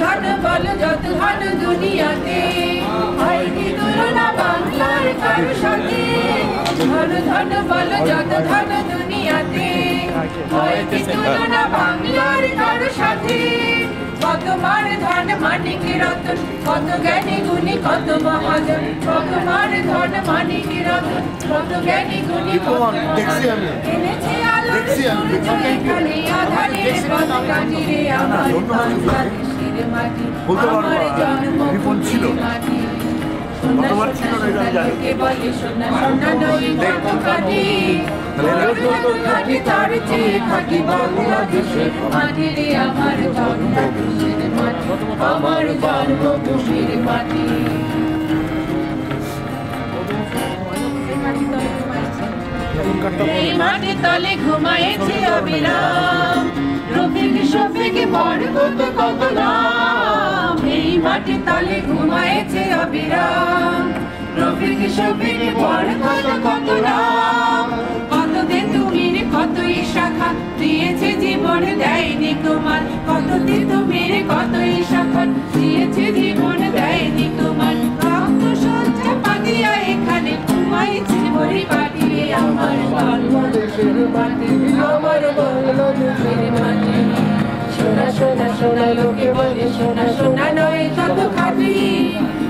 ধন বলো যত ধন দুনিয়াতে, হয় কি তুলনা বাংলার কারো সাথে। ধন ধন বলো যত ধন দুনিয়াতে, হয় কি তুলনা বাংলার কারো সাথে। কত মার ধন মানিক রতন, কত জ্ঞানী গুণী কত মহাজন। কত মার ধন মানিক রতন, কত জ্ঞানী গুণী কত মহাজন। এনেছে আলোর সূর্য এখানে আধারের পথকাঠি রে আমার বাংলাদেশের মাটি, আমার জন্মভূমির মাটি। সোনা সোনা লোকে বলে সোনা সোনা নই কত খাঁটি, খাঁটি তার চেয়ে খাঁটি বাংলাদেশের মাটি রে আমার বাংলাদেশের মাটি, আমার জন্মভূমির মাটি। এই মাটি তলে ঘুমায়েছে অবিরাম, রফিক শফিক বরকত কত নাম। এই মাটি তলে ঘুমায়েছে অবিরাম, রফিক শফিক বরকত কত নাম। কত তেঁতুমির কতই শাখা, দিয়েছে জীবন দেয়নি তোমার। কত তেঁতুমির কতই শাখা, দিয়েছে জীবন দেয়নি তোমার। রক্ত সজ্জা পাতিয়া এখানে ঘুমাইছে পরিবারে আমার বাংলাদেশের মাটি, আমার বাংলাদেশের মাটি। সোনা সোনা সোনা লোকে বলে সোনা সোনা নয় যত খাঁটি,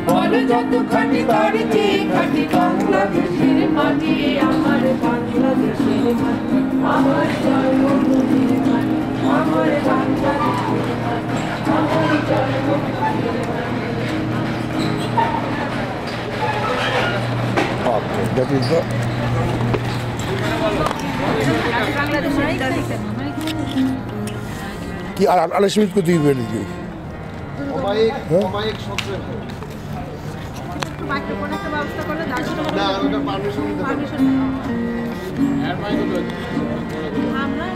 বলো যত খাঁটি তার চেয়ে খাঁটি বাংলাদেশের মাটি, আমার বাংলাদেশের মাটি, আমার জন্মভূমির মাটি, আমার বাংলাদেশের মাটি, আমার জন্মভূমির মাটি। Okay, that is the কি আর আলাসমিত কো দিবে নাকি অমায়িক অমায়িক সত্য একটু মাইক্রোফোন একটা ব্যবস্থা করলে না ওটা পারমিশন এর মাইক্রোফোন আমরা